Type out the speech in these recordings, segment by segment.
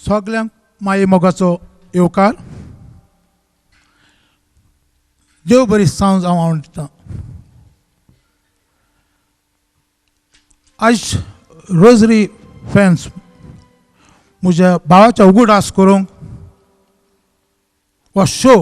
सगळ्यांक माये मोगाचो येवकार. देव बरी सांज हांव दिता. आज रोजरी फॅन्स म्हज्या भावाच्या उगडास करूंक हो शो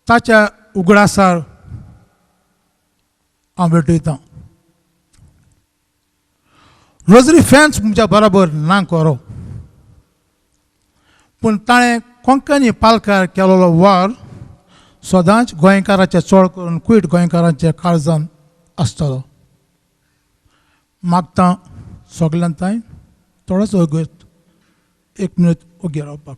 ताच्या उगडासार हांव भेटयतां. रोजरी फॅन्स म्हज्या बरोबर ना करो, पूण ताणें कोंकणी पालकार केलेलो वार सदांच गोंयकाराचे चड करून कुयट गोंयकारांच्या काळजांत आसतलो. मागता सगळ्यां ताईं थोडोसो वगत 1 मिनट ओगी रावपाक.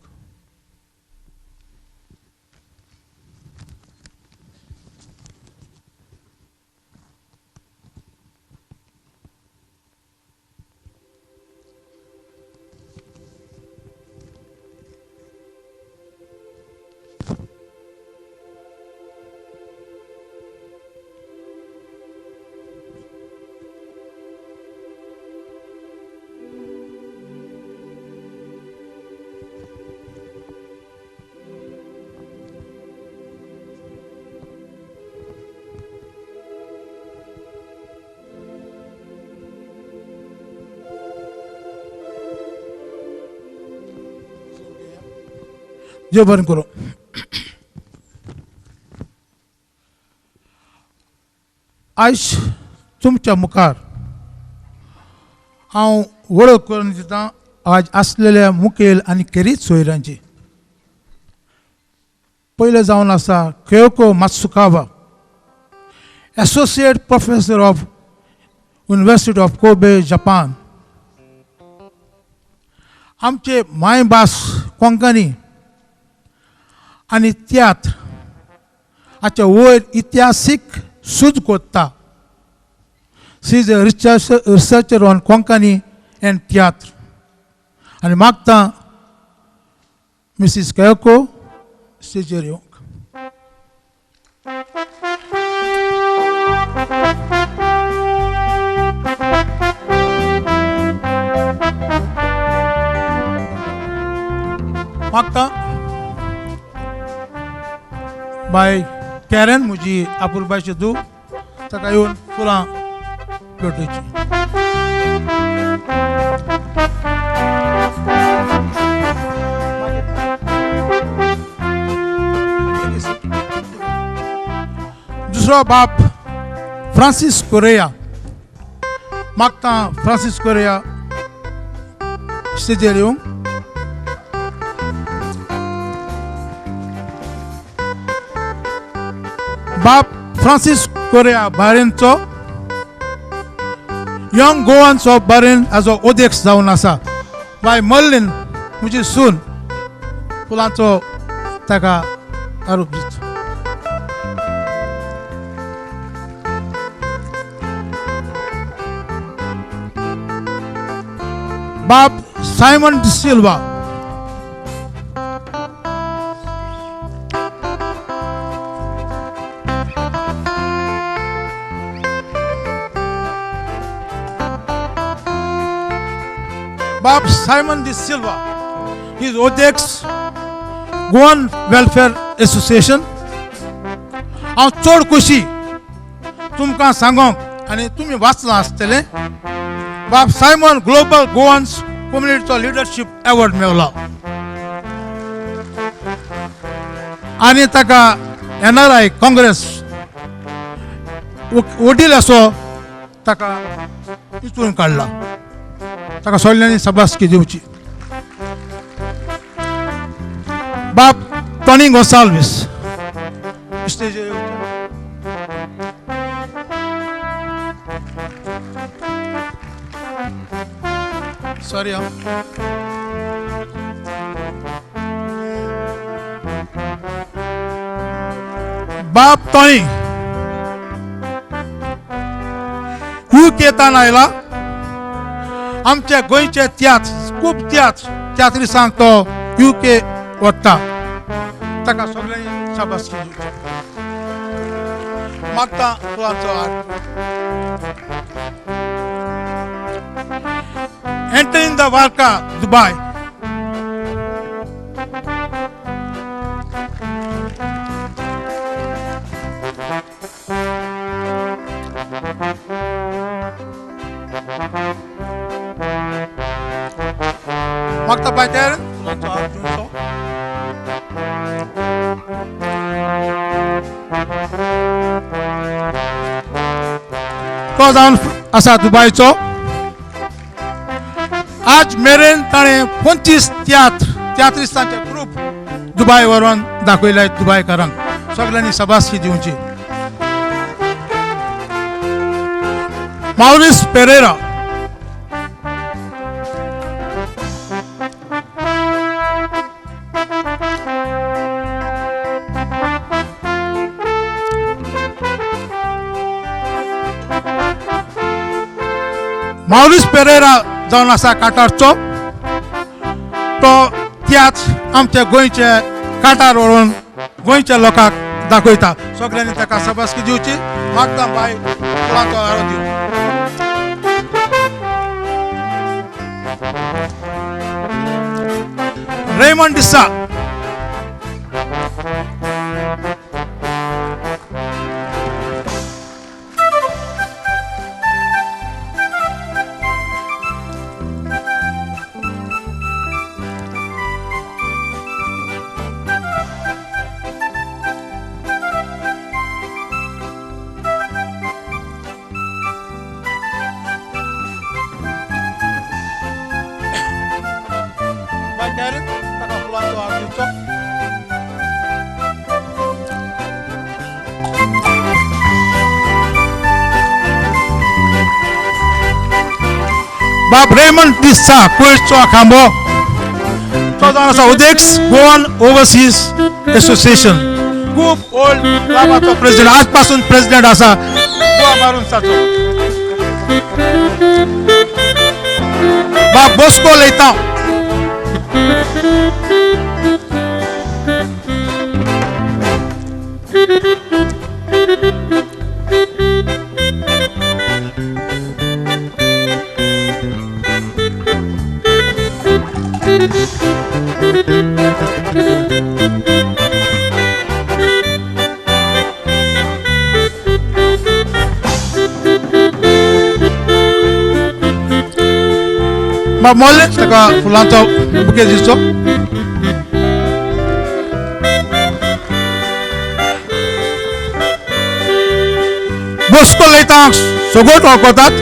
देव बरें करूं. आयज तुमच्या मुखार हांव वळख करून दितां आज आसलेल्या मुखेल आनी खेरीत सोयऱ्यांची. पयलें जावन आसा Keiko Matsukawa, associate professor of university of Kobe, Japan. आमचे मायभास कोंकणी आनी तियात्र हाच्या वयर इतिहासीक सूज कोत्ता. She is a researcher on Konkani and tiatr. आनी मागता मिसीस केयोको स्टेजीर येवंक. मागता बाय कॅरन म्हजी आपुलबायची धूव ताका येवन फुलां भेटोवची. दुसरो बाप फ्रांसीस कोरेया. मागता फ्रांसीस कोरेया स्टेजीर येवंक. बाप फ्रांसीस कोरेया बारेनचो यंग गोवान्स ऑफ बारेन हाजो अध्यक्ष जावन आसा. बाय मर्लिन म्हजी सून फुलांचो ताका आरोप दिता. बाप सायमन डी सिल्वा. बाप Simon D Silva, he is अध्यक्ष गोवन वेलफेअर एसोसिएशन. हांव चड खोशी तुमकां सांगोंक आनी तुमी वाचलां आसतलें. बाप सायमन ग्लोबल गोवन्स कम्युनिटीचो लिडरशीप अवॉर्ड मेळ्ळो आनी ताका NRI काँग्रेस वडील असो ताका हितून काडला. ताका सगळ्यांनी शाबासकी दिवची. बाप टॉनी गोसाल्विस स्टेजीर येवचे. सॉरी बाप टॉनी UKेतान आयला. आमच्या गोंयचे तियात्र खूब तियात्री सांगतो UK वता. ताका सगळ्यांनी शाबासकी दिवची. मागता फुलांचो हार. Entering the Varka, Dubai. Magta baiter, pulanto junto. तो जाऊन असा दुबईचो आज मेरेन ताणें 25 तियात्रिस्तांचे ग्रुप दुबय व्हरून दाखयल्यात दुबयकारांक सगळ्यांनी शाबासकी दिवची. माउरिस पेरेरा जावन आसा काटारचो तो त्याच आमच्या गोंयचे काटार व्हरून गोंयच्या लोकांक दाखयता. सगळ्यांनी ताका शाबासकी दिवची. मागता बाय फुलांचो हारो दिवं. Raymond Dissa Bob Raymond Dissa, Kuwait's Kambo, Udex, Goan Overseas Association, Group Old Lamato President, आज पासून President असा गोवा मारून साचो. Bob Bosco Leitão. Bob Molle, taka fulanto buke disso. Bosco Leitão sogot okotat.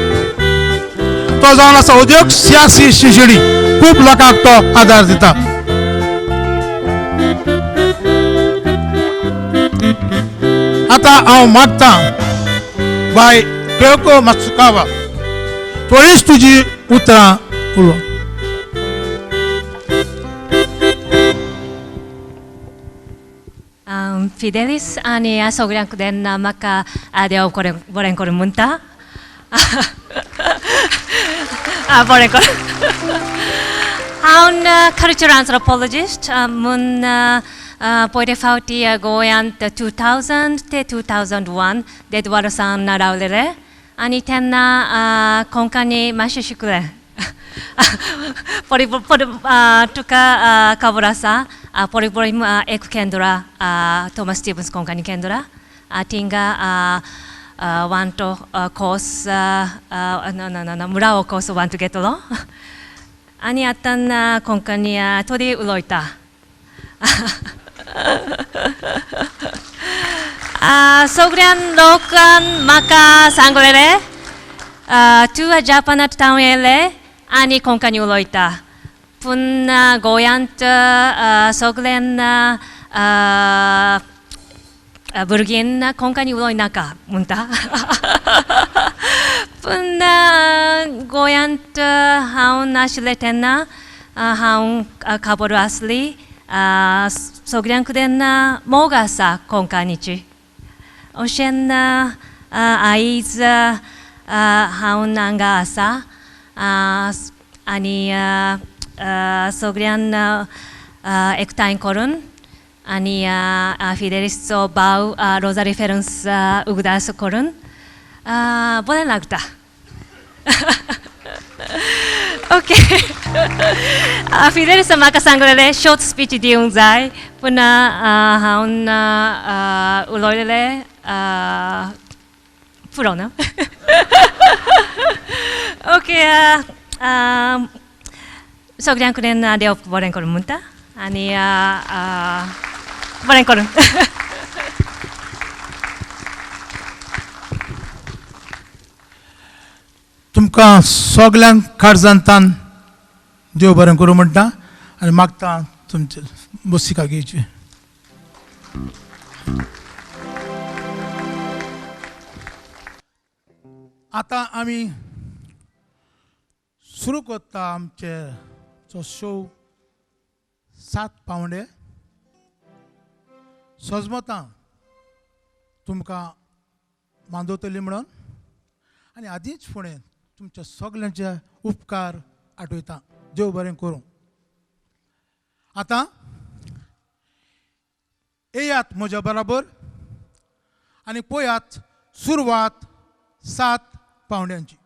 तो जावन आसा उद्योग सियासी शिजडी खूप लोकांक तो आदार दिता. आता हांव मागता बाय केको मात्सुकावा थोडीच तुजी उतरां उलोव. Fidelis ani sogrank den maka adeo boren koren munta. Boren koren. I'm a cultural anthropologist. Mun poite fauti goyan 2000 te 2001 det warasan narawlere. Ani tenna konkani mashishukure. Tuka kaburasa. Poriborim ek kendra Thomas Stevens konkani kendra tinga want to course no murao course want to get lo ani atan konkani tori uloita sogran lokan maka sangolere to a Japan at town ele ani konkani uloita pun goyant soglen burgin konkani uloi naka munta pun goyant haun ashletena haun kaboru asli soglen kuden mogasa konkanichi oshen aiz haun anga asa ani sogrian ektain korun ani Fidelis so bau rosa reference ugdas korun boleh lagta. Okay. Fidelis maka sanggolele short speech diunzai puna haun ulolele pro no. Okay सगळ्यांक देवप बरें करूं म्हणटा आनी बरें करूं तुमकां सगळ्यांक काळजांतान देव बरें करूं म्हणटा आनी मागता तुमचे बसिका घेवची. आतां आमी सुरू करता आमचे शो 7 पावंडे. सजमतां तुमकां मांदवतली म्हणून आनी आदींच फुडें तुमच्या सगळ्यांचे उपकार आठवयता. देव बरें करूं. आतां येयात म्हज्या बराबर आनी पळयात सुरवात 7 पावंड्यांची.